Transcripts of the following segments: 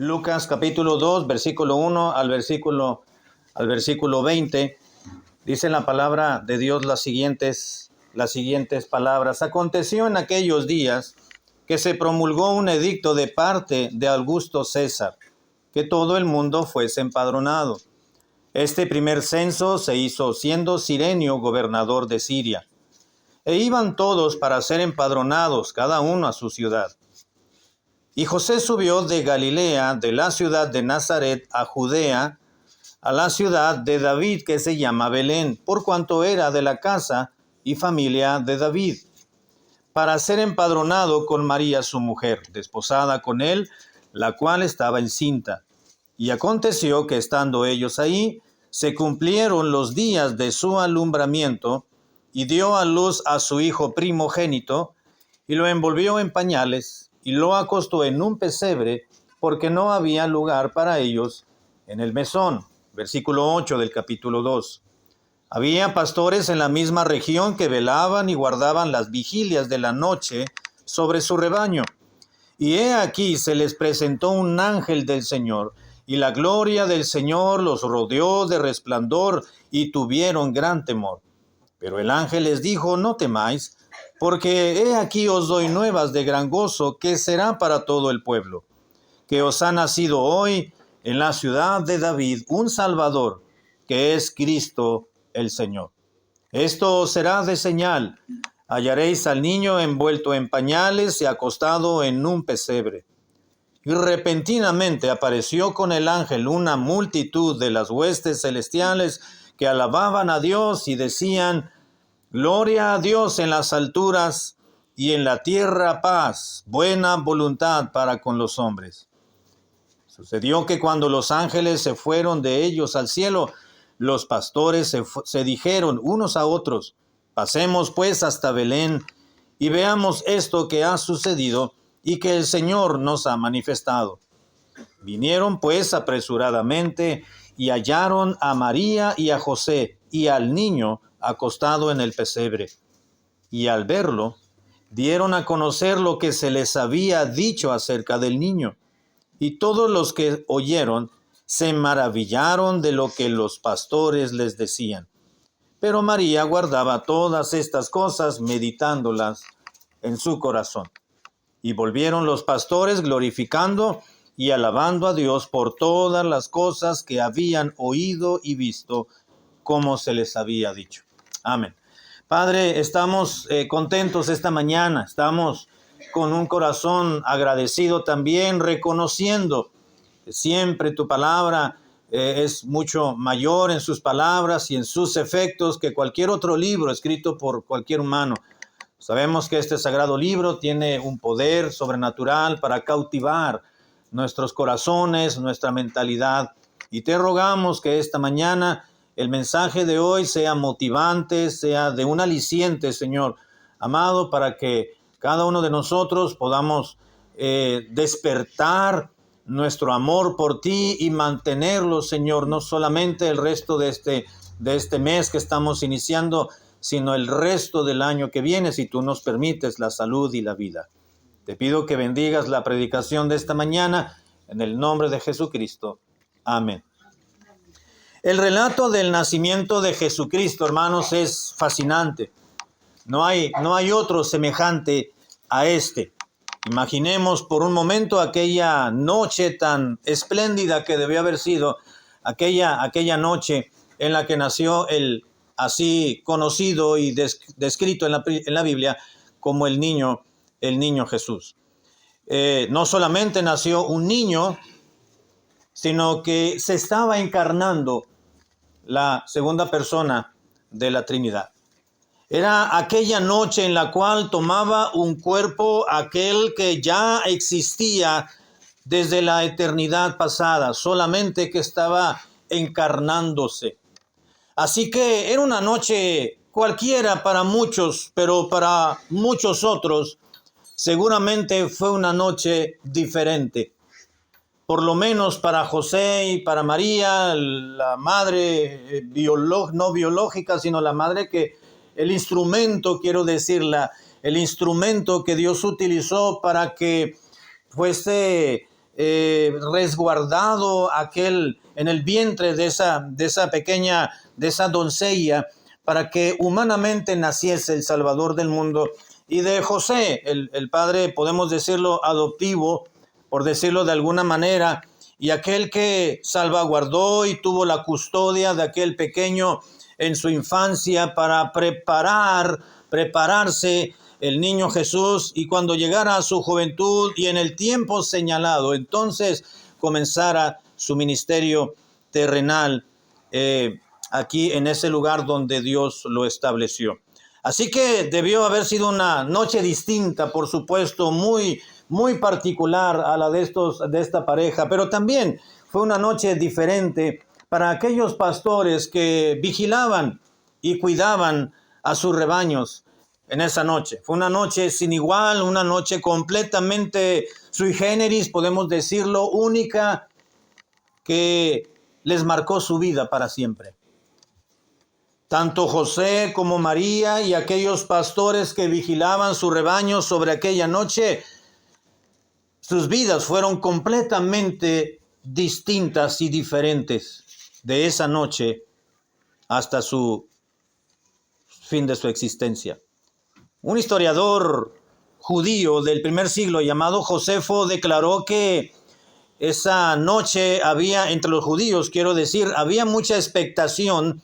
Lucas capítulo 2, versículo 1 al versículo 20, dice la palabra de Dios las siguientes palabras. Aconteció en aquellos días que se promulgó un edicto de parte de Augusto César, que todo el mundo fuese empadronado. Este primer censo se hizo siendo Cirenio gobernador de Siria. E iban todos para ser empadronados, cada uno a su ciudad. Y José subió de Galilea, de la ciudad de Nazaret, a Judea, a la ciudad de David, que se llama Belén, por cuanto era de la casa y familia de David, para ser empadronado con María su mujer, desposada con él, la cual estaba encinta. Y aconteció que estando ellos ahí, se cumplieron los días de su alumbramiento, y dio a luz a su hijo primogénito, y lo envolvió en pañales, y lo acostó en un pesebre, porque no había lugar para ellos en el mesón. Versículo 8 del capítulo 2. Había pastores en la misma región que velaban y guardaban las vigilias de la noche sobre su rebaño. Y he aquí se les presentó un ángel del Señor, y la gloria del Señor los rodeó de resplandor, y tuvieron gran temor. Pero el ángel les dijo: no temáis, porque he aquí os doy nuevas de gran gozo, que será para todo el pueblo, que os ha nacido hoy en la ciudad de David un Salvador, que es Cristo el Señor. Esto os será de señal: hallaréis al niño envuelto en pañales y acostado en un pesebre. Y repentinamente apareció con el ángel una multitud de las huestes celestiales que alababan a Dios y decían: gloria a Dios en las alturas, y en la tierra paz, buena voluntad para con los hombres. Sucedió que cuando los ángeles se fueron de ellos al cielo, los pastores se dijeron unos a otros: pasemos pues hasta Belén, y veamos esto que ha sucedido, y que el Señor nos ha manifestado. Vinieron pues apresuradamente, y hallaron a María y a José, y al niño acostado en el pesebre. Y al verlo, dieron a conocer lo que se les había dicho acerca del niño. Y todos los que oyeron se maravillaron de lo que los pastores les decían. Pero María guardaba todas estas cosas, meditándolas en su corazón. Y volvieron los pastores glorificando y alabando a Dios por todas las cosas que habían oído y visto, como se les había dicho. Amén. Padre, estamos contentos esta mañana, estamos con un corazón agradecido también, reconociendo que siempre tu palabra es mucho mayor en sus palabras y en sus efectos que cualquier otro libro escrito por cualquier humano. Sabemos que este sagrado libro tiene un poder sobrenatural para cautivar nuestros corazones, nuestra mentalidad, y te rogamos que esta mañana el mensaje de hoy sea motivante, sea de un aliciente, Señor amado, para que cada uno de nosotros podamos despertar nuestro amor por ti y mantenerlo, Señor, no solamente el resto de este mes que estamos iniciando, sino el resto del año que viene, si tú nos permites la salud y la vida. Te pido que bendigas la predicación de esta mañana, en el nombre de Jesucristo. Amén. El relato del nacimiento de Jesucristo, hermanos, es fascinante. No hay otro semejante a este. Imaginemos por un momento aquella noche tan espléndida que debió haber sido, aquella noche en la que nació el así conocido y descrito en la Biblia como el niño Jesús. No solamente nació un niño, sino que se estaba encarnando la segunda persona de la Trinidad. Era aquella noche en la cual tomaba un cuerpo aquel que ya existía desde la eternidad pasada, solamente que estaba encarnándose. Así que era una noche cualquiera para muchos, pero para muchos otros seguramente fue una noche diferente. Por lo menos para José y para María, la madre no biológica, sino la madre que el instrumento, el instrumento que Dios utilizó para que fuese resguardado en el vientre de esa pequeña, de esa doncella, para que humanamente naciese el Salvador del mundo. Y de José, el padre, podemos decirlo, adoptivo, por decirlo de alguna manera, y aquel que salvaguardó y tuvo la custodia de aquel pequeño en su infancia para prepararse el niño Jesús, y cuando llegara a su juventud y en el tiempo señalado, entonces comenzara su ministerio terrenal aquí en ese lugar donde Dios lo estableció. Así que debió haber sido una noche distinta, por supuesto, muy, muy particular a la de esta pareja, pero también fue una noche diferente para aquellos pastores que vigilaban y cuidaban a sus rebaños en esa noche. Fue una noche sin igual, una noche completamente sui generis, podemos decirlo, única, que les marcó su vida para siempre. Tanto José como María y aquellos pastores que vigilaban su rebaño sobre aquella noche, sus vidas fueron completamente distintas y diferentes de esa noche hasta su fin de su existencia. Un historiador judío del primer siglo llamado Josefo declaró que esa noche había, entre los judíos, quiero decir, había mucha expectación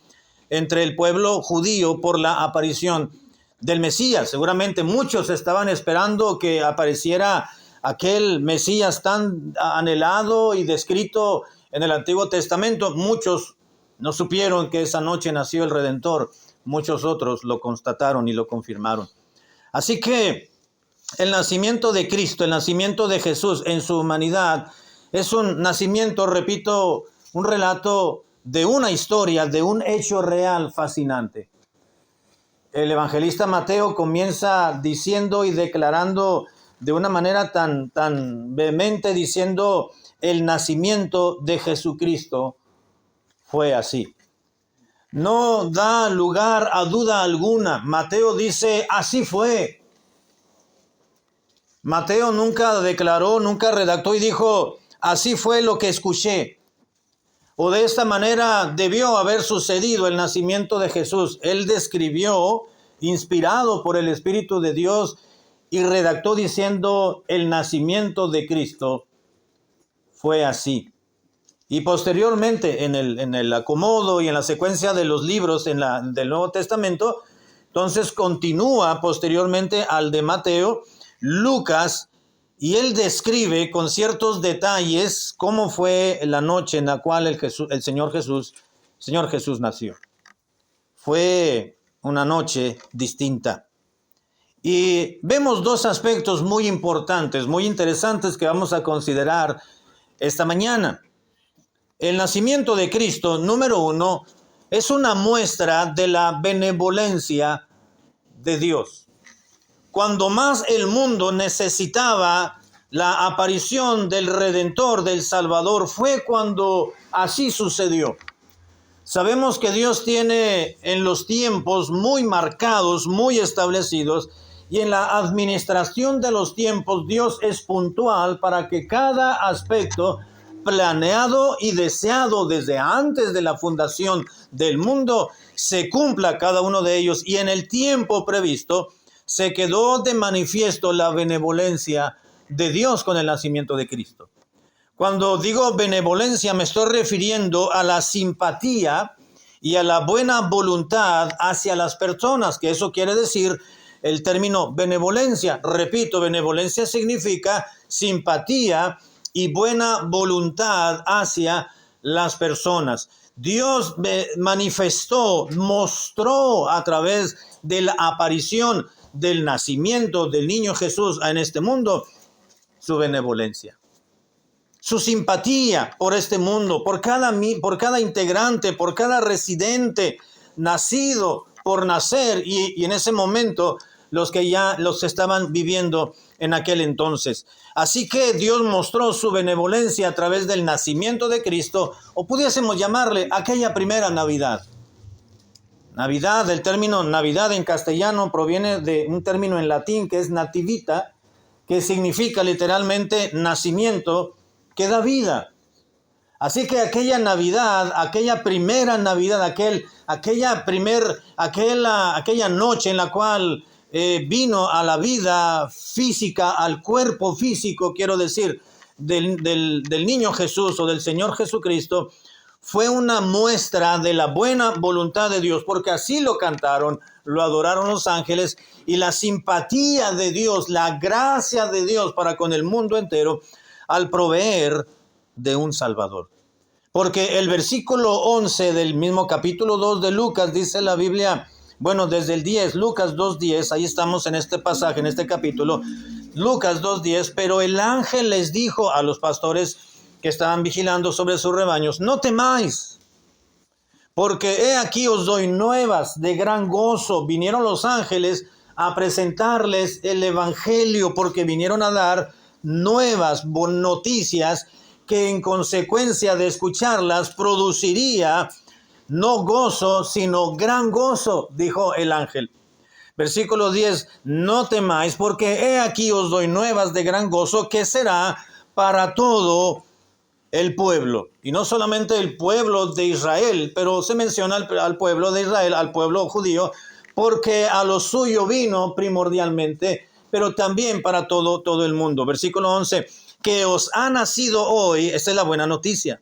entre el pueblo judío por la aparición del Mesías. Seguramente muchos estaban esperando que apareciera aquel Mesías tan anhelado y descrito en el Antiguo Testamento. Muchos no supieron que esa noche nació el Redentor. Muchos otros lo constataron y lo confirmaron. Así que el nacimiento de Cristo, el nacimiento de Jesús en su humanidad, es un nacimiento, repito, un relato de una historia, de un hecho real fascinante. El evangelista Mateo comienza diciendo y declarando de una manera tan vehemente, diciendo: el nacimiento de Jesucristo fue así. No da lugar a duda alguna. Mateo dice: así fue. Mateo nunca declaró, nunca redactó y dijo: así fue lo que escuché, o de esta manera debió haber sucedido el nacimiento de Jesús. Él describió, inspirado por el Espíritu de Dios, y redactó diciendo: el nacimiento de Cristo fue así. Y posteriormente, en el acomodo y en la secuencia de los libros del Nuevo Testamento, entonces continúa posteriormente al de Mateo, Lucas, y él describe con ciertos detalles cómo fue la noche en la cual el Señor Jesús nació. Fue una noche distinta. Y vemos dos aspectos muy importantes, muy interesantes, que vamos a considerar esta mañana. El nacimiento de Cristo, número uno, es una muestra de la benevolencia de Dios. Cuando más el mundo necesitaba la aparición del Redentor, del Salvador, fue cuando así sucedió. Sabemos que Dios tiene en los tiempos muy marcados, muy establecidos, y en la administración de los tiempos Dios es puntual para que cada aspecto planeado y deseado desde antes de la fundación del mundo se cumpla cada uno de ellos, y en el tiempo previsto se quedó de manifiesto la benevolencia de Dios con el nacimiento de Cristo. Cuando digo benevolencia me estoy refiriendo a la simpatía y a la buena voluntad hacia las personas, que eso quiere decir el término benevolencia. Repito, benevolencia significa simpatía y buena voluntad hacia las personas. Dios manifestó, mostró a través de la aparición del nacimiento del niño Jesús en este mundo su benevolencia, su simpatía por este mundo, por cada integrante, por cada residente nacido por nacer, y en ese momento los que estaban viviendo en aquel entonces. Así que Dios mostró su benevolencia a través del nacimiento de Cristo, o pudiésemos llamarle aquella primera Navidad. Navidad, el término Navidad en castellano proviene de un término en latín que es nativita, que significa literalmente nacimiento, que da vida. Así que aquella Navidad, aquella primera Navidad, aquella noche en la cual vino a la vida física, al cuerpo físico, quiero decir, del niño Jesús o del Señor Jesucristo, fue una muestra de la buena voluntad de Dios, porque así lo cantaron, lo adoraron los ángeles, y la simpatía de Dios, la gracia de Dios para con el mundo entero, al proveer de un Salvador. Porque el versículo 11 del mismo capítulo 2 de Lucas, dice la Biblia, bueno, desde el 10, Lucas 2:10, ahí estamos en este pasaje, en este capítulo, Lucas 2:10, pero el ángel les dijo a los pastores que estaban vigilando sobre sus rebaños, no temáis, porque he aquí os doy nuevas de gran gozo. Vinieron los ángeles a presentarles el evangelio, porque vinieron a dar nuevas noticias que en consecuencia de escucharlas produciría no gozo, sino gran gozo, dijo el ángel. Versículo 10, no temáis, porque he aquí os doy nuevas de gran gozo, que será para todo el pueblo. Y no solamente el pueblo de Israel, pero se menciona al pueblo de Israel, al pueblo judío, porque a lo suyo vino primordialmente, pero también para todo el mundo. Versículo 11, que os ha nacido hoy, esta es la buena noticia,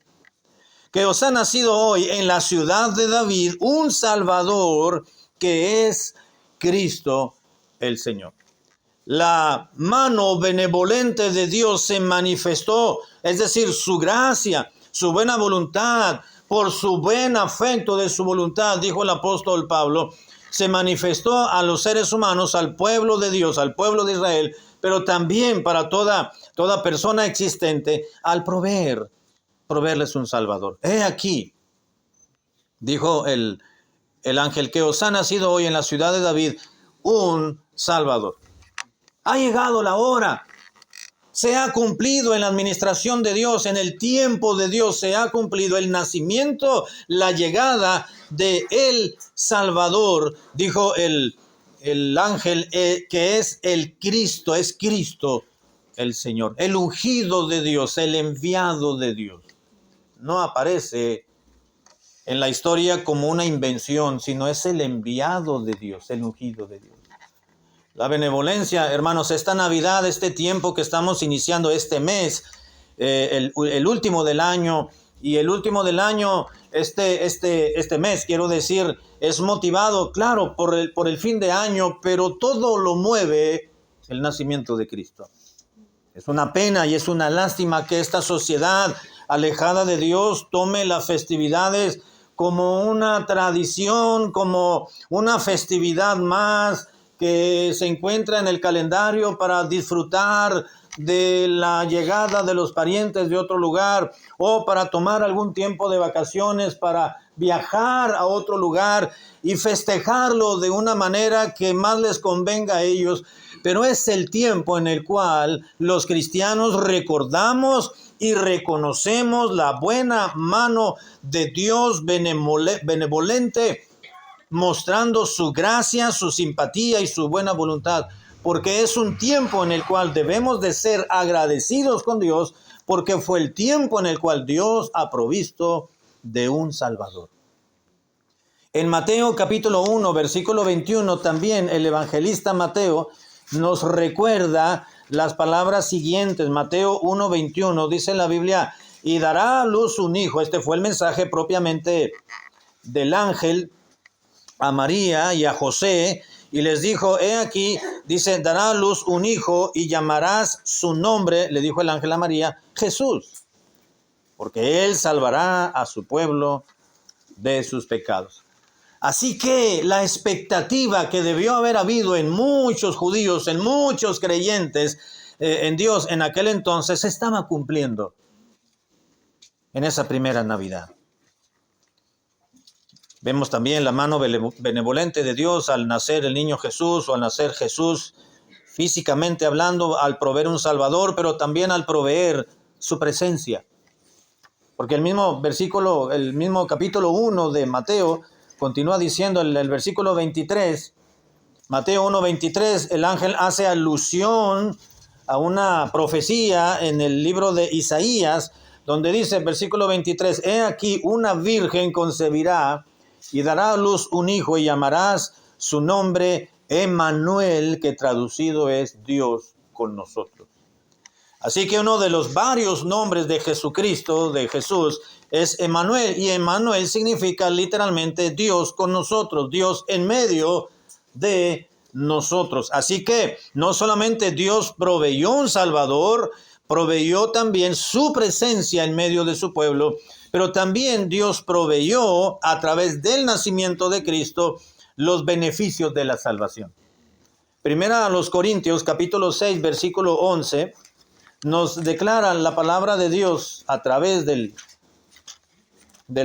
que os ha nacido hoy en la ciudad de David un Salvador, que es Cristo el Señor. La mano benevolente de Dios se manifestó, es decir, su gracia, su buena voluntad, por su buen afecto de su voluntad, dijo el apóstol Pablo, se manifestó a los seres humanos, al pueblo de Dios, al pueblo de Israel, pero también para toda persona existente, al proveerles un Salvador. He aquí, dijo el ángel, que os ha nacido hoy en la ciudad de David un Salvador. Ha llegado la hora. Se ha cumplido en la administración de Dios, en el tiempo de Dios, se ha cumplido el nacimiento, la llegada de el Salvador, dijo el ángel, que es el Cristo, es Cristo el Señor, el ungido de Dios, el enviado de Dios. No aparece en la historia como una invención, sino es el enviado de Dios, el ungido de Dios. La benevolencia, hermanos, esta Navidad, este tiempo que estamos iniciando, este mes, el último del año, y el último del año, este mes, quiero decir, es motivado, claro, por el fin de año, pero todo lo mueve el nacimiento de Cristo. Es una pena y es una lástima que esta sociedad alejada de Dios tome las festividades como una tradición, como una festividad más que se encuentra en el calendario para disfrutar de la llegada de los parientes de otro lugar, o para tomar algún tiempo de vacaciones, para viajar a otro lugar y festejarlo de una manera que más les convenga a ellos. Pero es el tiempo en el cual los cristianos recordamos y reconocemos la buena mano de Dios benevolente, mostrando su gracia, su simpatía y su buena voluntad, porque es un tiempo en el cual debemos de ser agradecidos con Dios, porque fue el tiempo en el cual Dios ha provisto de un Salvador. En Mateo capítulo 1, versículo 21, también el evangelista Mateo nos recuerda las palabras siguientes. Mateo 1, 21, dice la Biblia, y dará a luz un hijo. Este fue el mensaje propiamente del ángel a María y a José, y les dijo, he aquí, dice, dará a luz un hijo y llamarás su nombre, le dijo el ángel a María, Jesús, porque él salvará a su pueblo de sus pecados. Así que la expectativa que debió haber habido en muchos judíos, en muchos creyentes en Dios en aquel entonces, se estaba cumpliendo en esa primera Navidad. Vemos también la mano benevolente de Dios al nacer el niño Jesús, o al nacer Jesús, físicamente hablando, al proveer un Salvador, pero también al proveer su presencia. Porque el mismo capítulo 1 de Mateo, continúa diciendo el versículo 23, Mateo 1:23, el ángel hace alusión a una profecía en el libro de Isaías, donde dice, versículo 23, he aquí una virgen concebirá y dará a luz un hijo y llamarás su nombre Emmanuel, que traducido es Dios con nosotros. Así que uno de los varios nombres de Jesucristo, de Jesús, es Emmanuel, y Emmanuel significa literalmente Dios con nosotros, Dios en medio de nosotros. Así que no solamente Dios proveyó un Salvador, proveyó también su presencia en medio de su pueblo, pero también Dios proveyó a través del nacimiento de Cristo los beneficios de la salvación. Primera a los Corintios, capítulo 6, versículo 11, nos declara la palabra de Dios a través del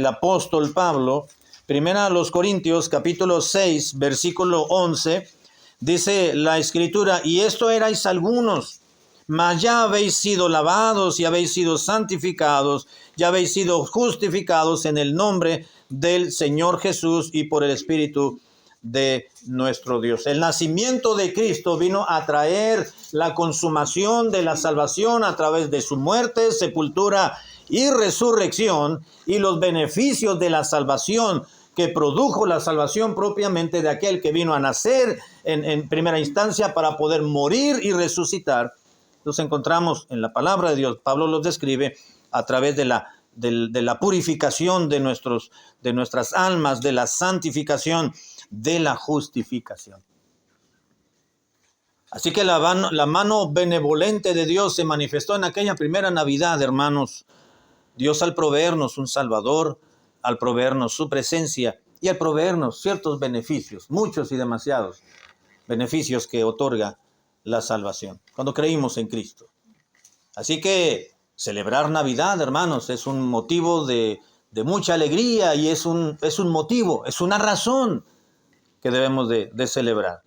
apóstol Pablo. Primera a los Corintios, capítulo 6, versículo 11, dice la Escritura, y esto erais algunos, mas ya habéis sido lavados y habéis sido santificados, ya habéis sido justificados en el nombre del Señor Jesús y por el Espíritu de nuestro Dios. El nacimiento de Cristo vino a traer la consumación de la salvación a través de su muerte, sepultura y resurrección, y los beneficios de la salvación que produjo la salvación propiamente de aquel que vino a nacer en primera instancia para poder morir y resucitar. Los encontramos en la palabra de Dios. Pablo los describe a través de la purificación de nuestras almas, de la santificación, de la justificación. Así que la mano benevolente de Dios se manifestó en aquella primera Navidad, hermanos. Dios, al proveernos un Salvador, al proveernos su presencia y al proveernos ciertos beneficios, muchos y demasiados beneficios que otorga la salvación, cuando creímos en Cristo. Así que celebrar Navidad, hermanos, es un motivo de mucha alegría, y es un motivo, es una razón que debemos de celebrar.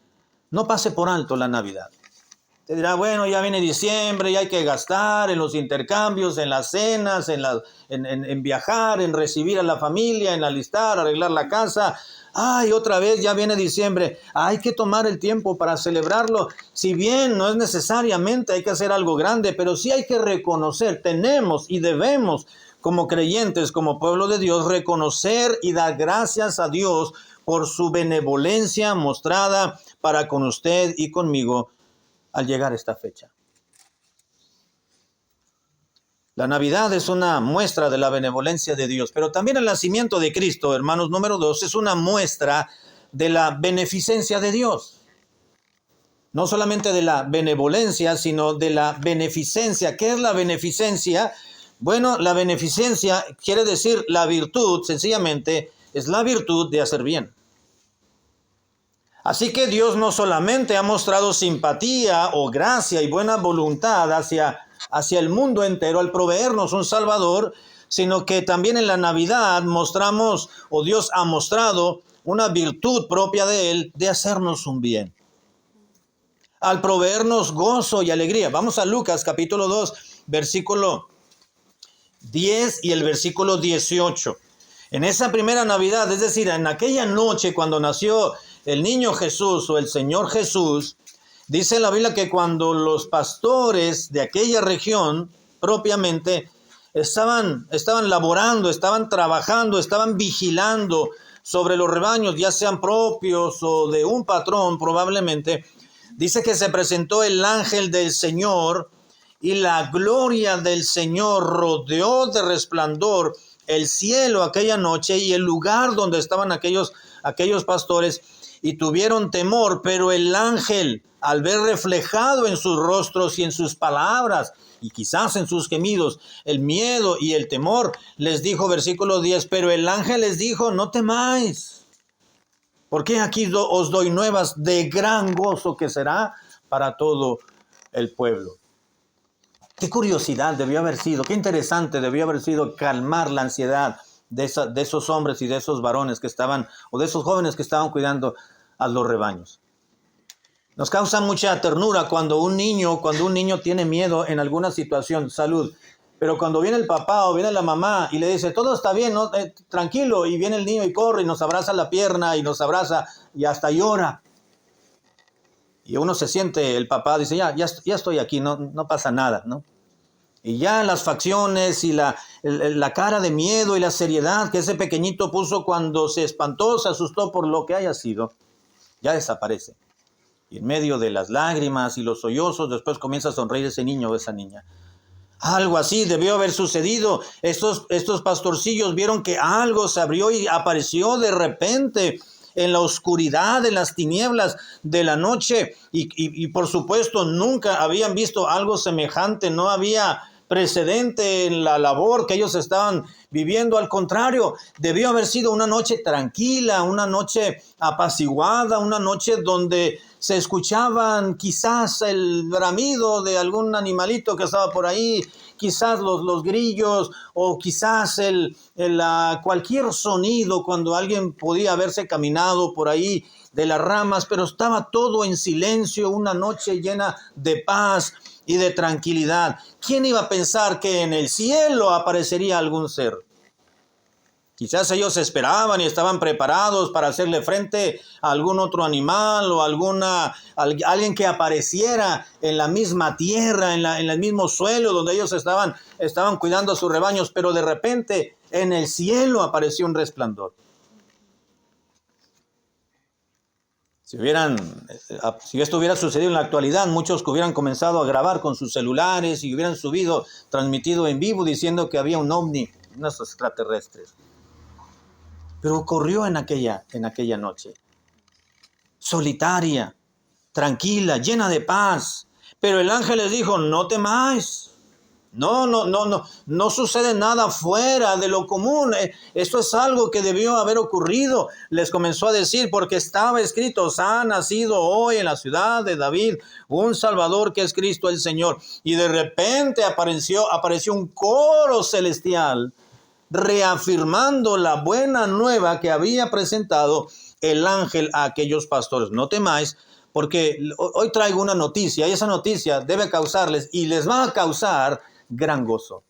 No pase por alto la Navidad. Te dirá, bueno, ya viene diciembre, ya hay que gastar en los intercambios, en las cenas, en viajar, en recibir a la familia, en alistar, arreglar la casa. Ay, otra vez ya viene diciembre. Hay que tomar el tiempo para celebrarlo. Si bien no es necesariamente hay que hacer algo grande, pero sí hay que reconocer, tenemos y debemos, como creyentes, como pueblo de Dios, reconocer y dar gracias a Dios por su benevolencia mostrada para con usted y conmigo al llegar a esta fecha. La Navidad es una muestra de la benevolencia de Dios, pero también el nacimiento de Cristo, hermanos, número 2, es una muestra de la beneficencia de Dios. No solamente de la benevolencia, sino de la beneficencia. ¿Qué es la beneficencia? Bueno, la beneficencia quiere decir la virtud, sencillamente, es la virtud de hacer bien. Así que Dios no solamente ha mostrado simpatía o gracia y buena voluntad hacia el mundo entero al proveernos un Salvador, sino que también en la Navidad mostramos, o Dios ha mostrado, una virtud propia de Él de hacernos un bien, al proveernos gozo y alegría. Vamos a Lucas capítulo 2, versículo 10 y el versículo 18. En esa primera Navidad, es decir, en aquella noche cuando nació el niño Jesús o el Señor Jesús, dice la Biblia que cuando los pastores de aquella región propiamente estaban laborando, estaban trabajando, estaban vigilando sobre los rebaños, ya sean propios o de un patrón probablemente, dice que se presentó el ángel del Señor y la gloria del Señor rodeó de resplandor el cielo aquella noche y el lugar donde estaban aquellos pastores, y tuvieron temor, pero el ángel, al ver reflejado en sus rostros y en sus palabras, y quizás en sus gemidos, el miedo y el temor, les dijo, versículo 10, pero el ángel les dijo, no temáis, porque aquí os doy nuevas de gran gozo que será para todo el pueblo. Qué curiosidad debió haber sido, qué interesante debió haber sido calmar la ansiedad de esos hombres y de esos varones que estaban, o de esos jóvenes que estaban cuidando a los rebaños. Nos causa mucha ternura cuando un niño tiene miedo en alguna situación, salud, pero cuando viene el papá o viene la mamá y le dice, todo está bien, ¿no? Tranquilo, y viene el niño y corre y nos abraza la pierna y nos abraza y hasta llora. Y uno se siente, el papá dice, ya estoy aquí, no pasa nada, ¿no? Y ya las facciones y la cara de miedo y la seriedad que ese pequeñito puso cuando se espantó, se asustó por lo que haya sido, ya desaparece. Y en medio de las lágrimas y los sollozos, después comienza a sonreír ese niño o esa niña. Algo así debió haber sucedido. Estos pastorcillos vieron que algo se abrió y apareció de repente en la oscuridad, en las tinieblas de la noche. Y por supuesto nunca habían visto algo semejante, no había precedente en la labor que ellos estaban viviendo. Al contrario, debió haber sido una noche tranquila, una noche apaciguada, una noche donde se escuchaban quizás el bramido de algún animalito que estaba por ahí, quizás los grillos, o quizás cualquier sonido cuando alguien podía haberse caminado por ahí de las ramas, pero estaba todo en silencio, una noche llena de paz y de tranquilidad. ¿Quién iba a pensar que en el cielo aparecería algún ser? Quizás ellos esperaban y estaban preparados para hacerle frente a algún otro animal o alguien que apareciera en la misma tierra, en el mismo suelo donde ellos estaban cuidando a sus rebaños, pero de repente en el cielo apareció un resplandor. Si esto hubiera sucedido en la actualidad, muchos que hubieran comenzado a grabar con sus celulares y hubieran transmitido en vivo diciendo que había un ovni, unos extraterrestres. Pero ocurrió en aquella noche, solitaria, tranquila, llena de paz. Pero el ángel les dijo, no temáis. No sucede nada fuera de lo común. Esto es algo que debió haber ocurrido. Les comenzó a decir, porque estaba escrito, os ha nacido hoy en la ciudad de David un Salvador que es Cristo el Señor. Y de repente apareció un coro celestial reafirmando la buena nueva que había presentado el ángel a aquellos pastores. No temáis, porque hoy traigo una noticia, y esa noticia debe causarles, y les va a causar, gran gozo.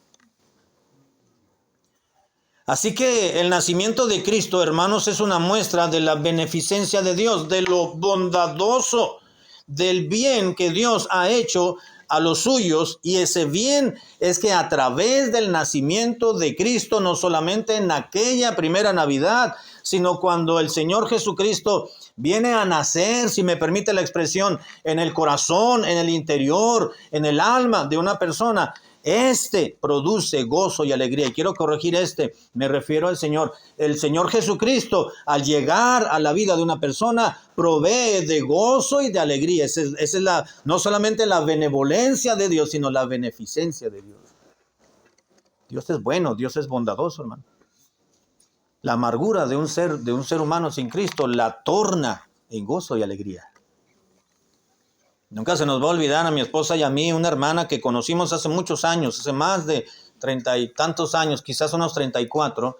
Así que el nacimiento de Cristo, hermanos, es una muestra de la beneficencia de Dios, de lo bondadoso, del bien que Dios ha hecho a los suyos, y ese bien es que a través del nacimiento de Cristo, no solamente en aquella primera Navidad, sino cuando el Señor Jesucristo viene a nacer, si me permite la expresión, en el corazón, en el interior, en el alma de una persona, produce gozo y alegría. Y quiero corregir me refiero al Señor. El Señor Jesucristo, al llegar a la vida de una persona, provee de gozo y de alegría. Esa es no solamente la benevolencia de Dios, sino la beneficencia de Dios. Dios es bueno, Dios es bondadoso, hermano. La amargura de un ser humano sin Cristo la torna en gozo y alegría. Nunca se nos va a olvidar a mi esposa y a mí, una hermana que conocimos hace muchos años, hace más de 30 y tantos años, quizás unos 34,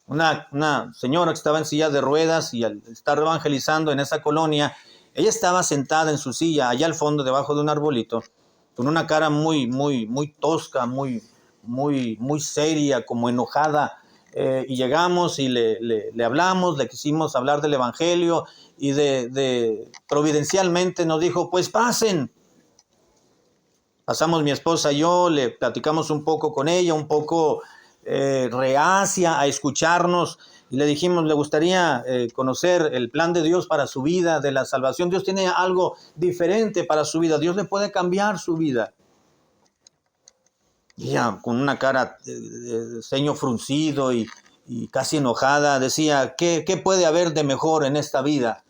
una señora que estaba en silla de ruedas, y al estar evangelizando en esa colonia, ella estaba sentada en su silla, allá al fondo, debajo de un arbolito, con una cara muy, muy, muy tosca, muy, muy, muy seria, como enojada. Y llegamos y le hablamos, le quisimos hablar del evangelio, y providencialmente nos dijo, pues pasen. Pasamos mi esposa y yo, le platicamos un poco con ella, un poco reacia a escucharnos, y le dijimos, le gustaría conocer el plan de Dios para su vida, de la salvación. Dios tiene algo diferente para su vida, Dios le puede cambiar su vida. Y ella, con una cara de ceño fruncido y casi enojada, decía, ¿qué puede haber de mejor en esta vida?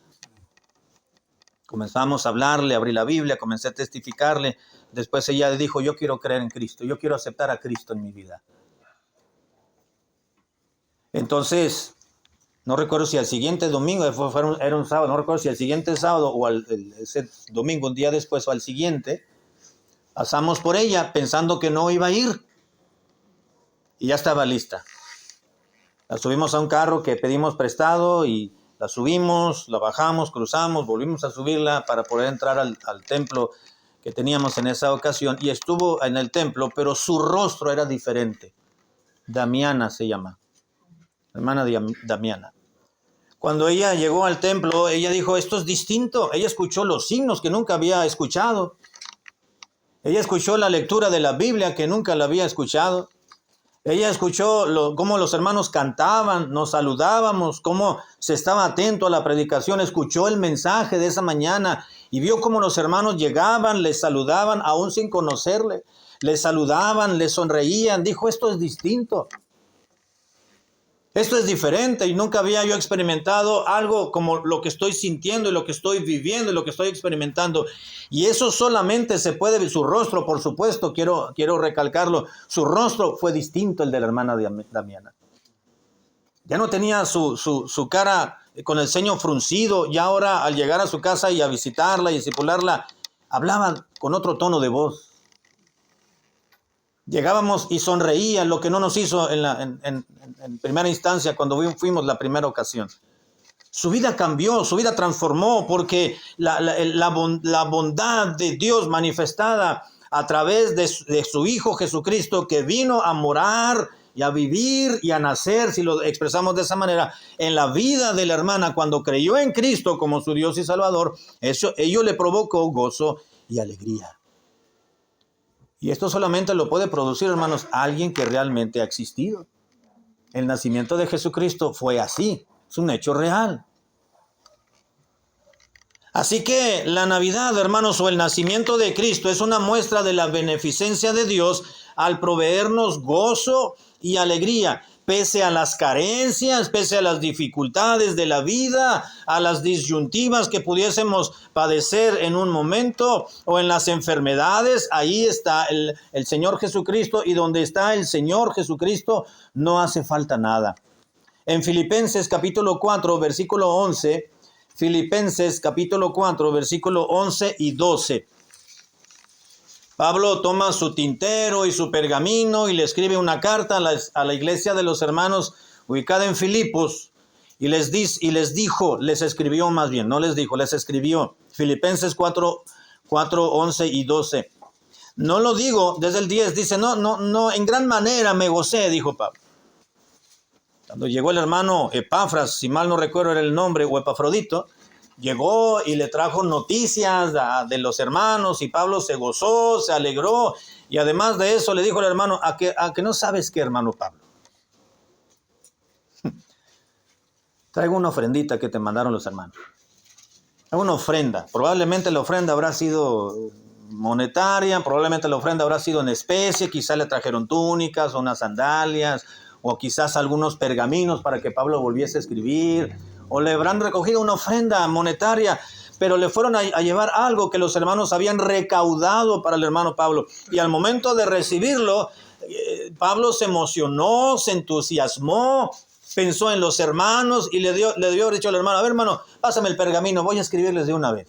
Comenzamos a hablarle, abrí la Biblia, comencé a testificarle. Después ella dijo, yo quiero creer en Cristo, yo quiero aceptar a Cristo en mi vida. Entonces, no recuerdo si al siguiente domingo, era un sábado, no recuerdo si al siguiente sábado o ese domingo, un día después o al siguiente, pasamos por ella pensando que no iba a ir, y ya estaba lista. La subimos a un carro que pedimos prestado y la subimos, la bajamos, cruzamos, volvimos a subirla para poder entrar al templo que teníamos en esa ocasión, y estuvo en el templo, pero su rostro era diferente. Damiana se llama, hermana Damiana. Cuando ella llegó al templo, ella dijo, esto es distinto. Ella escuchó los signos que nunca había escuchado. Ella escuchó la lectura de la Biblia que nunca la había escuchado. Ella escuchó cómo los hermanos cantaban, nos saludábamos, cómo se estaba atento a la predicación, escuchó el mensaje de esa mañana y vio cómo los hermanos llegaban, les saludaban aún sin conocerle, les saludaban, les sonreían. Dijo, esto es distinto. Esto es diferente y nunca había yo experimentado algo como lo que estoy sintiendo y lo que estoy viviendo y lo que estoy experimentando. Y eso solamente se puede ver. Su rostro, por supuesto, quiero recalcarlo, su rostro fue distinto al de la hermana Damiana. Ya no tenía su cara con el ceño fruncido, y ahora al llegar a su casa y a visitarla y discipularla, hablaban con otro tono de voz. Llegábamos y sonreía, lo que no nos hizo en primera instancia cuando fuimos la primera ocasión. Su vida cambió, su vida transformó, porque la bondad de Dios manifestada a través de su Hijo Jesucristo, que vino a morar y a vivir y a nacer, si lo expresamos de esa manera, en la vida de la hermana cuando creyó en Cristo como su Dios y Salvador, ello le provocó gozo y alegría. Y esto solamente lo puede producir, hermanos, alguien que realmente ha existido. El nacimiento de Jesucristo fue así, es un hecho real. Así que la Navidad, hermanos, o el nacimiento de Cristo es una muestra de la beneficencia de Dios al proveernos gozo y alegría, pese a las carencias, pese a las dificultades de la vida, a las disyuntivas que pudiésemos padecer en un momento o en las enfermedades. Ahí está el Señor Jesucristo, y donde está el Señor Jesucristo no hace falta nada. En Filipenses capítulo 4, versículo 11, Filipenses capítulo 4, versículo 11 y 12. Pablo toma su tintero y su pergamino y le escribe una carta a la iglesia de los hermanos ubicada en Filipos, y les escribió más bien, no les dijo, les escribió. Filipenses 4, 11 y 12. No lo digo desde el 10, dice, no, en gran manera me gocé, dijo Pablo. Cuando llegó el hermano Epafras, si mal no recuerdo era el nombre, o Epafrodito, llegó y le trajo noticias de los hermanos, y Pablo se gozó, se alegró, y además de eso le dijo al hermano, ¿a que no sabes qué, hermano Pablo? Traigo una ofrendita que te mandaron los hermanos. Una ofrenda. Probablemente la ofrenda habrá sido monetaria, probablemente la ofrenda habrá sido en especie, quizás le trajeron túnicas o unas sandalias, o quizás algunos pergaminos para que Pablo volviese a escribir, o le habrán recogido una ofrenda monetaria, pero le fueron a llevar algo que los hermanos habían recaudado para el hermano Pablo. Y al momento de recibirlo, Pablo se emocionó, se entusiasmó, pensó en los hermanos y le dio dicho al hermano, a ver, hermano, pásame el pergamino, voy a escribirles de una vez.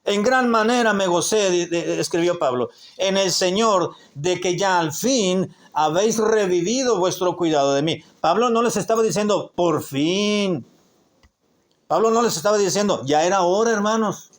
En gran manera me gocé, escribió Pablo, en el Señor, de que ya al fin habéis revivido vuestro cuidado de mí. Pablo no les estaba diciendo, por fin. Pablo no les estaba diciendo, ya era hora, hermanos.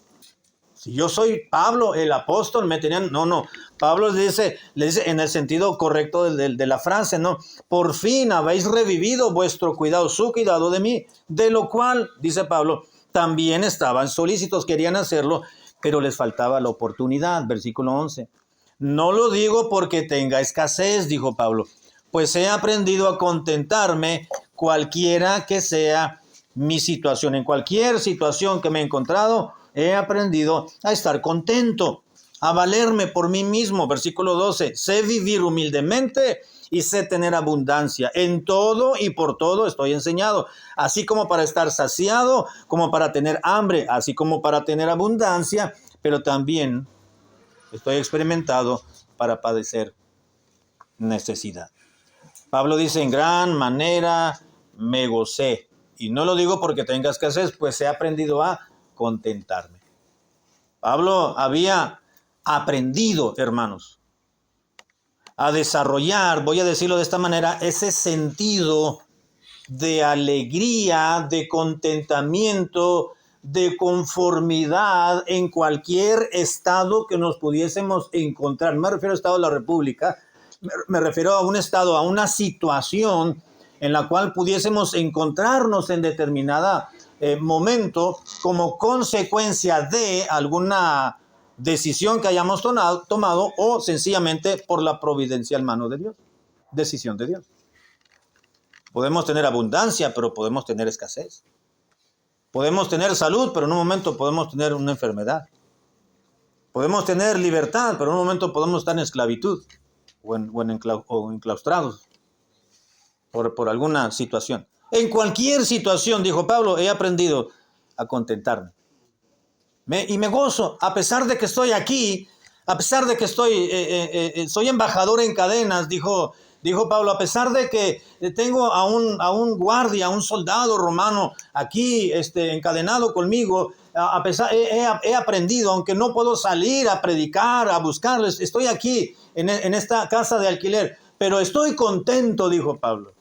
Si yo soy Pablo, el apóstol, me tenían... No. Pablo le dice en el sentido correcto de la frase, ¿no? Por fin habéis revivido vuestro cuidado, su cuidado de mí. De lo cual, dice Pablo, también estaban solícitos, querían hacerlo, pero les faltaba la oportunidad. Versículo 11. No lo digo porque tenga escasez, dijo Pablo, pues he aprendido a contentarme cualquiera que sea mi situación. En cualquier situación que me he encontrado, he aprendido a estar contento, a valerme por mí mismo. Versículo 12. Sé vivir humildemente y sé tener abundancia. En todo y por todo estoy enseñado, así como para estar saciado, como para tener hambre, así como para tener abundancia, pero también estoy experimentado para padecer necesidad. Pablo dice, en gran manera me gocé. Y no lo digo porque tenga escasez, pues he aprendido a contentarme. Pablo había aprendido, hermanos, a desarrollar, voy a decirlo de esta manera, ese sentido de alegría, de contentamiento, de conformidad en cualquier estado que nos pudiésemos encontrar. No me refiero al estado de la República, me refiero a un estado, a una situación en la cual pudiésemos encontrarnos en determinada momento como consecuencia de alguna decisión que hayamos tomado o sencillamente por la providencial mano de Dios, decisión de Dios. Podemos tener abundancia, pero podemos tener escasez. Podemos tener salud, pero en un momento podemos tener una enfermedad. Podemos tener libertad, pero en un momento podemos estar en esclavitud o enclaustrados por alguna situación. En cualquier situación, dijo Pablo, he aprendido a contentarme. Y me gozo, a pesar de que estoy aquí, a pesar de que soy embajador en cadenas, dijo Pablo, a pesar de que tengo a un guardia, a un soldado romano aquí encadenado conmigo, a pesar, he aprendido, aunque no puedo salir a predicar, a buscarles, estoy aquí en esta casa de alquiler, pero estoy contento, dijo Pablo.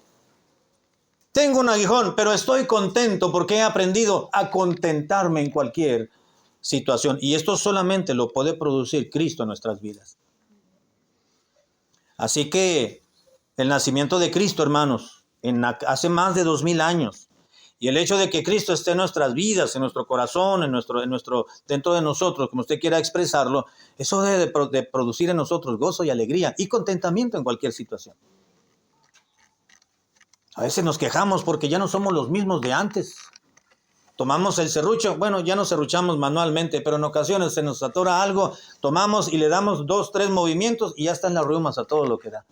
Tengo un aguijón, pero estoy contento porque he aprendido a contentarme en cualquier situación. Y esto solamente lo puede producir Cristo en nuestras vidas. Así que el nacimiento de Cristo, hermanos, hace más de 2000 años. Y el hecho de que Cristo esté en nuestras vidas, en nuestro corazón, dentro de nosotros, como usted quiera expresarlo, eso debe de producir en nosotros gozo y alegría y contentamiento en cualquier situación. A veces nos quejamos porque ya no somos los mismos de antes. Tomamos el serrucho, bueno, ya no serruchamos manualmente, pero en ocasiones se nos atora algo, tomamos y le damos 2, 3 movimientos y ya están las reumas a todo lo que da.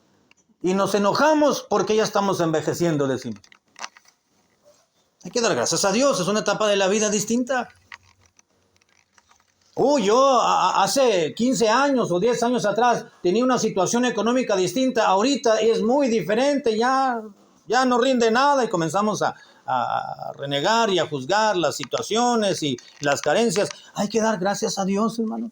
Y nos enojamos porque ya estamos envejeciendo, decimos. Hay que dar gracias a Dios, es una etapa de la vida distinta. Yo hace 15 años o 10 años atrás tenía una situación económica distinta, ahorita es muy diferente, ya no rinde nada y comenzamos a renegar y a juzgar las situaciones y las carencias. Hay que dar gracias a Dios, hermano.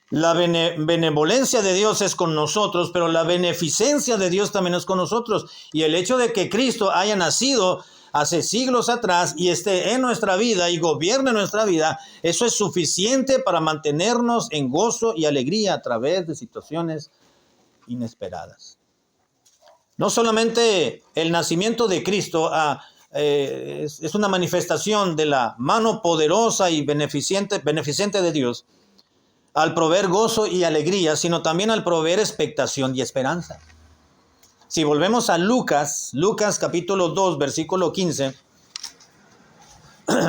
La benevolencia de Dios es con nosotros, pero la beneficencia de Dios también es con nosotros. Y el hecho de que Cristo haya nacido hace siglos atrás y esté en nuestra vida y gobierne nuestra vida, eso es suficiente para mantenernos en gozo y alegría a través de situaciones inesperadas. No solamente el nacimiento de Cristo es una manifestación de la mano poderosa y beneficente de Dios al proveer gozo y alegría, sino también al proveer expectación y esperanza. Si volvemos a Lucas capítulo 2, versículo 15,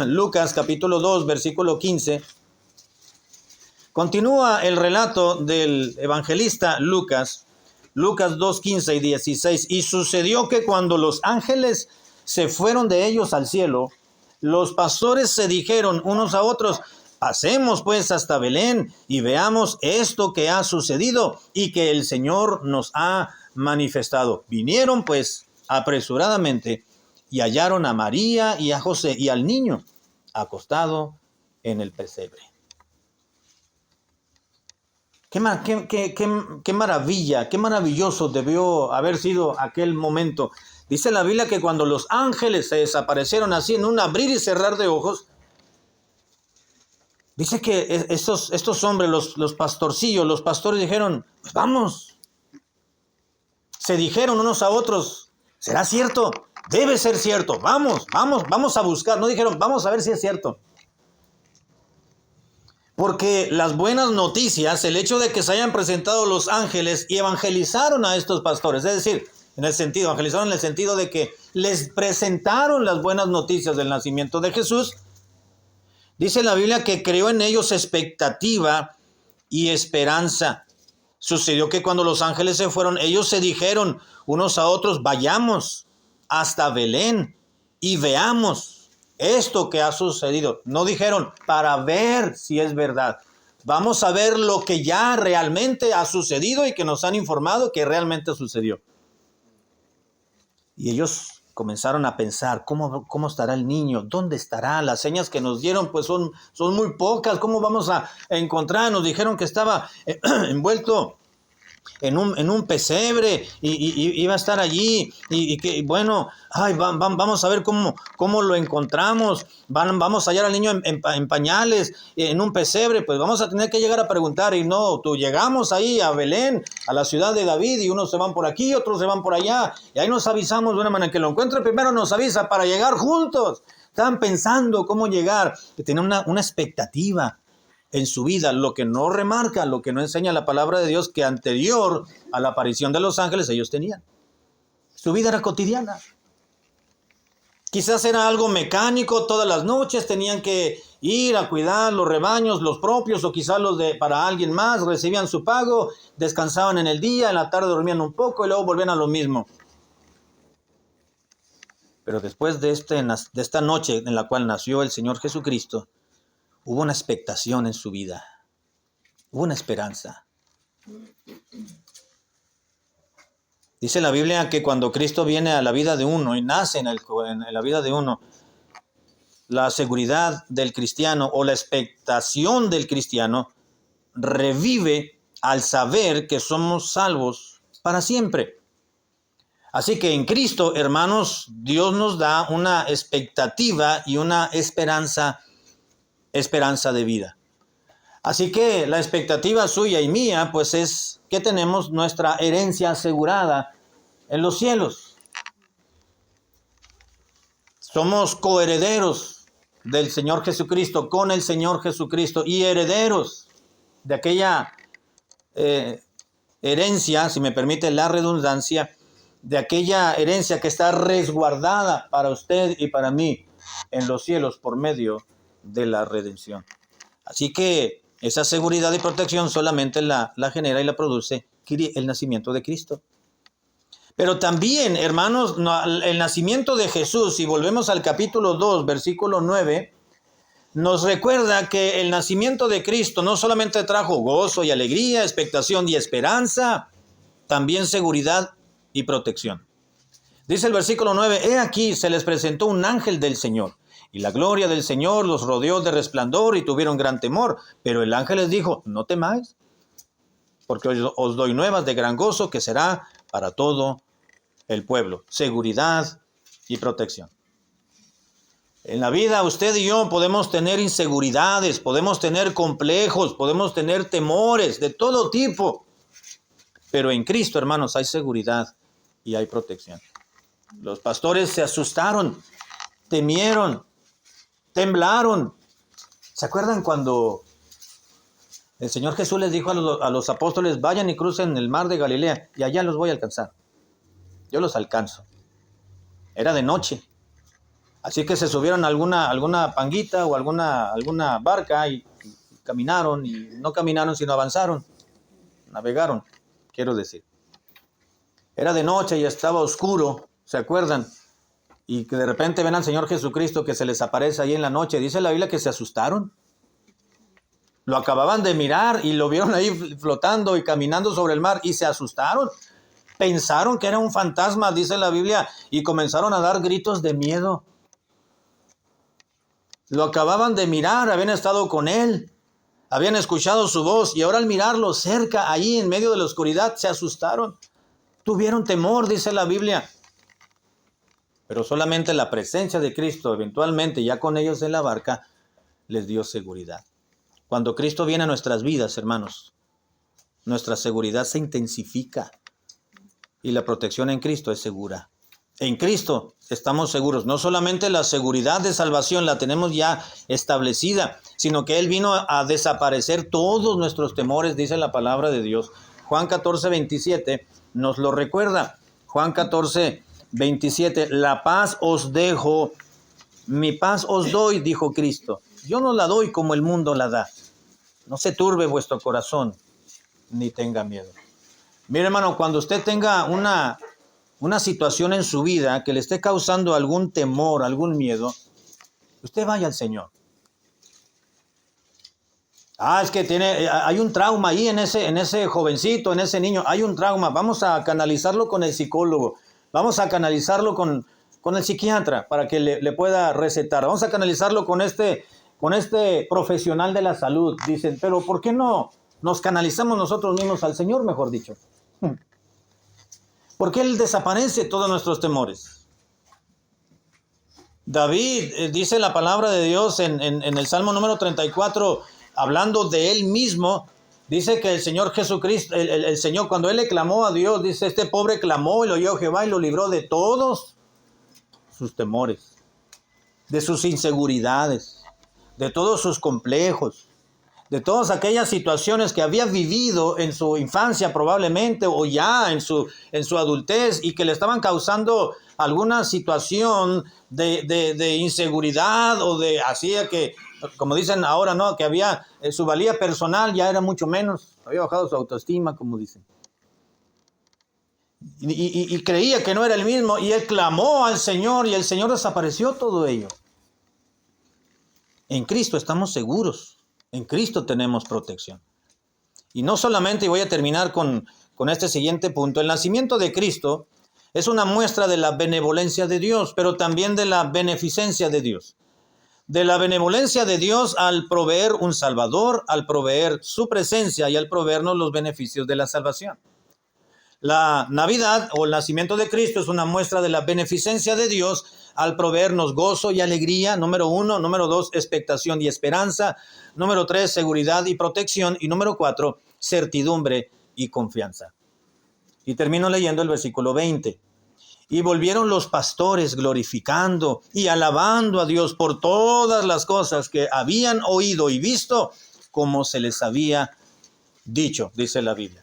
Lucas capítulo 2, versículo 15, continúa el relato del evangelista Lucas 2, 15 y 16. Y sucedió que cuando los ángeles se fueron de ellos al cielo, los pastores se dijeron unos a otros: pasemos pues hasta Belén y veamos esto que ha sucedido y que el Señor nos ha manifestado. Vinieron pues apresuradamente y hallaron a María y a José y al niño acostado en el pesebre. Qué maravilla, qué maravilloso debió haber sido aquel momento. Dice la Biblia que cuando los ángeles se desaparecieron así en un abrir y cerrar de ojos, dice que estos hombres, los pastorcillos, los pastores dijeron: pues vamos. Se dijeron unos a otros: ¿será cierto? Debe ser cierto. Vamos a buscar. No dijeron: vamos a ver si es cierto. Porque las buenas noticias, el hecho de que se hayan presentado los ángeles y evangelizaron a estos pastores, es decir, evangelizaron en el sentido de que les presentaron las buenas noticias del nacimiento de Jesús. Dice la Biblia que creó en ellos expectativa y esperanza. Sucedió que cuando los ángeles se fueron, ellos se dijeron unos a otros: vayamos hasta Belén y veamos esto que ha sucedido. No dijeron para ver si es verdad. Vamos a ver lo que ya realmente ha sucedido y que nos han informado que realmente sucedió. Y ellos comenzaron a pensar: ¿cómo estará el niño? ¿Dónde estará? Las señas que nos dieron pues son muy pocas. ¿Cómo vamos a encontrar? Nos dijeron que estaba envuelto en un pesebre y iba a estar allí y que bueno, ay, vamos a ver cómo lo encontramos, vamos a hallar al niño en pañales, en un pesebre, pues vamos a tener que llegar a preguntar y no, tú llegamos ahí a Belén, a la ciudad de David y unos se van por aquí, otros se van por allá y ahí nos avisamos de una manera que lo encuentre primero nos avisa para llegar juntos. Estaban pensando cómo llegar, que tenían una expectativa en su vida, lo que no remarca, lo que no enseña la palabra de Dios, que anterior a la aparición de los ángeles ellos tenían. Su vida era cotidiana. Quizás era algo mecánico, todas las noches tenían que ir a cuidar los rebaños, los propios, o quizás para alguien más, recibían su pago, descansaban en el día, en la tarde dormían un poco y luego volvían a lo mismo. Pero después de esta noche en la cual nació el Señor Jesucristo, hubo una expectación en su vida, hubo una esperanza. Dice la Biblia que cuando Cristo viene a la vida de uno y nace en la vida de uno, la seguridad del cristiano o la expectación del cristiano revive al saber que somos salvos para siempre. Así que en Cristo, hermanos, Dios nos da una expectativa y una esperanza de vida. Así que la expectativa suya y mía, pues es que tenemos nuestra herencia asegurada en los cielos. Somos coherederos del Señor Jesucristo, con el Señor Jesucristo, y herederos de aquella herencia, si me permite la redundancia, de aquella herencia que está resguardada para usted y para mí en los cielos por medio de la redención. Así que esa seguridad y protección solamente la genera y la produce el nacimiento de Cristo. Pero también, hermanos, el nacimiento de Jesús, si volvemos al capítulo 2, versículo 9, nos recuerda que el nacimiento de Cristo no solamente trajo gozo y alegría, expectación y esperanza, también seguridad y protección. Dice el versículo 9, he aquí se les presentó un ángel del Señor, y la gloria del Señor los rodeó de resplandor y tuvieron gran temor. Pero el ángel les dijo, no temáis, porque os doy nuevas de gran gozo que será para todo el pueblo. Seguridad y protección. En la vida usted y yo podemos tener inseguridades, podemos tener complejos, podemos tener temores de todo tipo. Pero en Cristo, hermanos, hay seguridad y hay protección. Los pastores se asustaron, temieron, temblaron. ¿Se acuerdan cuando el Señor Jesús les dijo a los apóstoles, vayan y crucen el mar de Galilea y allá los voy a alcanzar? Yo los alcanzo. Era de noche. Así que se subieron a alguna panguita o alguna barca y caminaron, y no caminaron sino avanzaron. Navegaron, quiero decir. Era de noche y estaba oscuro, ¿se acuerdan? Y que de repente ven al Señor Jesucristo que se les aparece ahí en la noche. Dice la Biblia que se asustaron. Lo acababan de mirar y lo vieron ahí flotando y caminando sobre el mar y se asustaron. Pensaron que era un fantasma, dice la Biblia, y comenzaron a dar gritos de miedo. Lo acababan de mirar, habían estado con él, habían escuchado su voz y ahora al mirarlo cerca, ahí en medio de la oscuridad, se asustaron. Tuvieron temor, dice la Biblia. Pero solamente la presencia de Cristo, eventualmente ya con ellos en la barca, les dio seguridad. Cuando Cristo viene a nuestras vidas, hermanos, nuestra seguridad se intensifica y la protección en Cristo es segura. En Cristo estamos seguros. No solamente la seguridad de salvación la tenemos ya establecida, sino que Él vino a desaparecer todos nuestros temores, dice la palabra de Dios. Juan 14, 27 nos lo recuerda. Juan 14, 27, la paz os dejo, mi paz os doy, dijo Cristo. Yo no la doy como el mundo la da. No se turbe vuestro corazón, ni tenga miedo. Mire, hermano, cuando usted tenga una situación en su vida que le esté causando algún temor, algún miedo, usted vaya al Señor. Es que hay un trauma ahí en ese jovencito, en ese niño, hay un trauma. Vamos a canalizarlo con el psicólogo, vamos a canalizarlo con el psiquiatra para que le pueda recetar, vamos a canalizarlo con este profesional de la salud. Dicen, pero ¿por qué no nos canalizamos nosotros mismos al Señor, mejor dicho. Porque Él desaparece todos nuestros temores. David dice la palabra de Dios en el Salmo número 34, hablando de Él mismo, dice que el Señor Jesucristo, el Señor, cuando Él le clamó a Dios, dice, este pobre clamó y lo oyó Jehová y lo libró de todos sus temores, de sus inseguridades, de todos sus complejos, de todas aquellas situaciones que había vivido en su infancia probablemente o ya en su adultez y que le estaban causando alguna situación de inseguridad o de así que, como dicen ahora, ¿no? Que había su valía personal ya era mucho menos, había bajado su autoestima, como dicen. Y creía que no era el mismo y él clamó al Señor y el Señor desapareció todo ello. En Cristo estamos seguros, en Cristo tenemos protección. Y no solamente, y voy a terminar con este siguiente punto, el nacimiento de Cristo es una muestra de la benevolencia de Dios, pero también de la beneficencia de Dios. De la benevolencia de Dios al proveer un Salvador, al proveer su presencia y al proveernos los beneficios de la salvación. La Navidad o el nacimiento de Cristo es una muestra de la beneficencia de Dios al proveernos gozo y alegría, número 1, número 2, expectación y esperanza, número 3, seguridad y protección, y número 4, certidumbre y confianza. Y termino leyendo el versículo 20. Y volvieron los pastores glorificando y alabando a Dios por todas las cosas que habían oído y visto, como se les había dicho, dice la Biblia.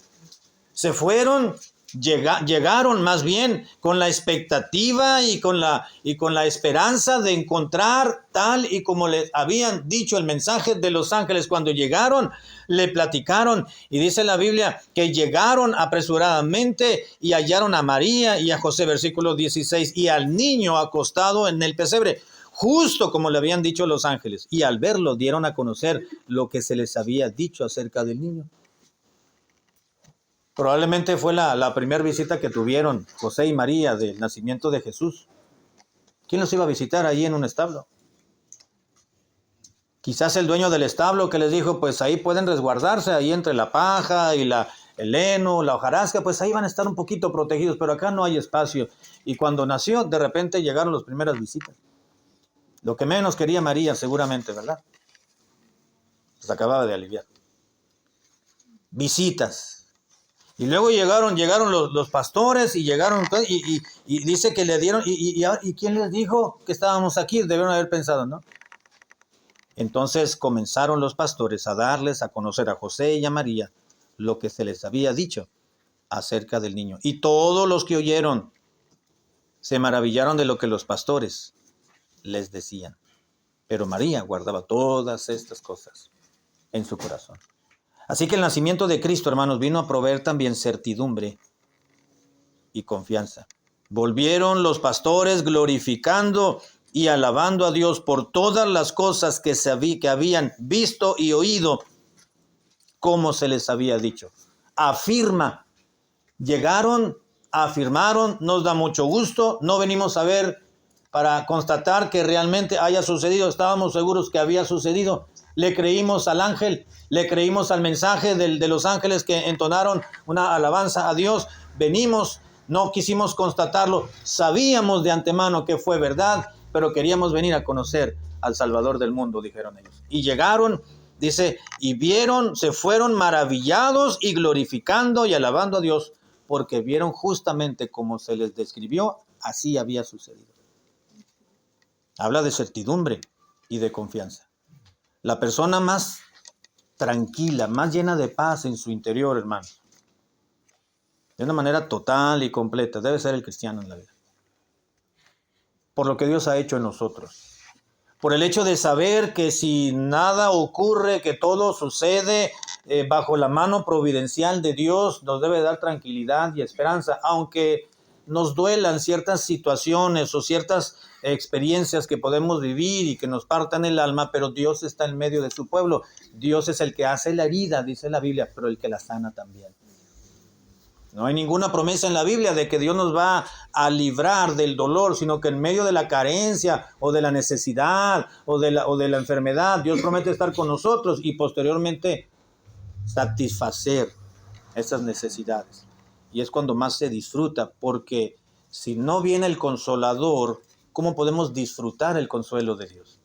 Se fueron, llegaron más bien con la expectativa y con la esperanza de encontrar tal y como les habían dicho el mensaje de los ángeles. Cuando llegaron, le platicaron y dice la Biblia que llegaron apresuradamente y hallaron a María y a José, versículo 16, y al niño acostado en el pesebre, justo como le habían dicho los ángeles. Y al verlo dieron a conocer lo que se les había dicho acerca del niño. Probablemente fue la primera visita que tuvieron José y María del nacimiento de Jesús. ¿Quién los iba a visitar allí en un establo? Quizás el dueño del establo que les dijo, pues ahí pueden resguardarse, ahí entre la paja y el heno, la hojarasca, pues ahí van a estar un poquito protegidos, pero acá no hay espacio. Y cuando nació, de repente llegaron las primeras visitas. Lo que menos quería María, seguramente, ¿verdad? Se acababa de aliviar. Visitas. Y luego llegaron los pastores y llegaron y dice que le dieron, ¿y quién les dijo que estábamos aquí? Debieron haber pensado, ¿no? Entonces comenzaron los pastores a darles a conocer a José y a María lo que se les había dicho acerca del niño. Y todos los que oyeron se maravillaron de lo que los pastores les decían. Pero María guardaba todas estas cosas en su corazón. Así que el nacimiento de Cristo, hermanos, vino a proveer también certidumbre y confianza. Volvieron los pastores glorificando y alabando a Dios por todas las cosas que habían visto y oído, como se les había dicho. Afirma, llegaron, afirmaron, nos da mucho gusto, no venimos a ver para constatar que realmente haya sucedido, estábamos seguros que había sucedido. Le creímos al ángel, le creímos al mensaje de los ángeles que entonaron una alabanza a Dios. Venimos, no quisimos constatarlo, sabíamos de antemano que fue verdad, pero queríamos venir a conocer al Salvador del mundo, dijeron ellos. Y llegaron, dice, y vieron, se fueron maravillados y glorificando y alabando a Dios, porque vieron justamente como se les describió, así había sucedido. Habla de certidumbre y de confianza. La persona más tranquila, más llena de paz en su interior, hermano, de una manera total y completa, debe ser el cristiano en la vida. Por lo que Dios ha hecho en nosotros. Por el hecho de saber que si nada ocurre, que todo sucede bajo la mano providencial de Dios, nos debe dar tranquilidad y esperanza, aunque nos duelan ciertas situaciones o ciertas experiencias que podemos vivir y que nos partan el alma, pero Dios está en medio de su pueblo. Dios es el que hace la herida, dice la Biblia, pero el que la sana también. No hay ninguna promesa en la Biblia de que Dios nos va a librar del dolor, sino que en medio de la carencia o de la necesidad o de la enfermedad, Dios promete estar con nosotros y posteriormente satisfacer esas necesidades. Y es cuando más se disfruta, porque si no viene el Consolador, ¿cómo podemos disfrutar el consuelo de Dios?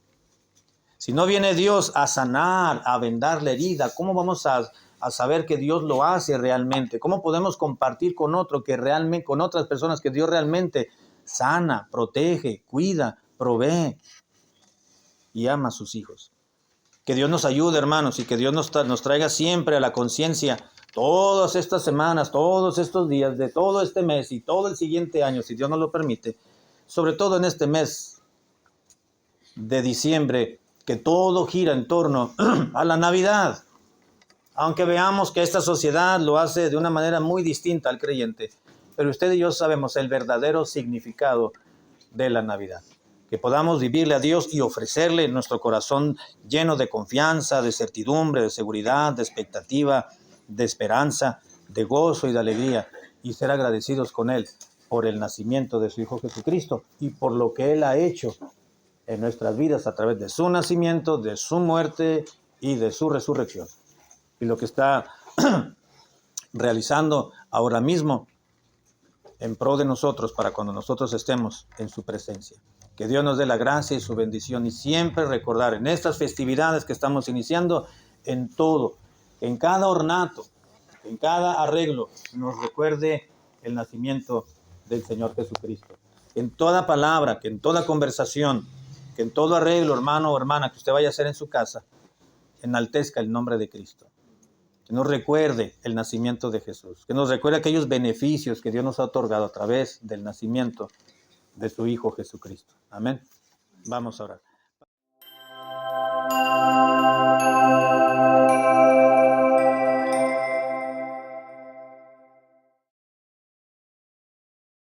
Si no viene Dios a sanar, a vendar la herida, ¿cómo vamos a saber que Dios lo hace realmente? ¿Cómo podemos compartir con con otras personas que Dios realmente sana, protege, cuida, provee y ama a sus hijos? Que Dios nos ayude, hermanos, y que Dios nos traiga siempre a la conciencia todas estas semanas, todos estos días, de todo este mes y todo el siguiente año, si Dios nos lo permite, sobre todo en este mes de diciembre, que todo gira en torno a la Navidad. Aunque veamos que esta sociedad lo hace de una manera muy distinta al creyente, pero usted y yo sabemos el verdadero significado de la Navidad. Que podamos vivirle a Dios y ofrecerle nuestro corazón lleno de confianza, de certidumbre, de seguridad, de expectativa, de esperanza, de gozo y de alegría, y ser agradecidos con Él por el nacimiento de su Hijo Jesucristo y por lo que Él ha hecho en nuestras vidas a través de su nacimiento, de su muerte y de su resurrección. Y lo que está realizando ahora mismo en pro de nosotros para cuando nosotros estemos en su presencia. Que Dios nos dé la gracia y su bendición, y siempre recordar en estas festividades que estamos iniciando, en todo, en cada ornato, en cada arreglo, nos recuerde el nacimiento del Señor Jesucristo. En toda palabra, que en toda conversación, que en todo arreglo, hermano o hermana, que usted vaya a hacer en su casa, enaltezca el nombre de Cristo. Que nos recuerde el nacimiento de Jesús, que nos recuerde aquellos beneficios que Dios nos ha otorgado a través del nacimiento de su Hijo Jesucristo. Amén. Vamos a orar.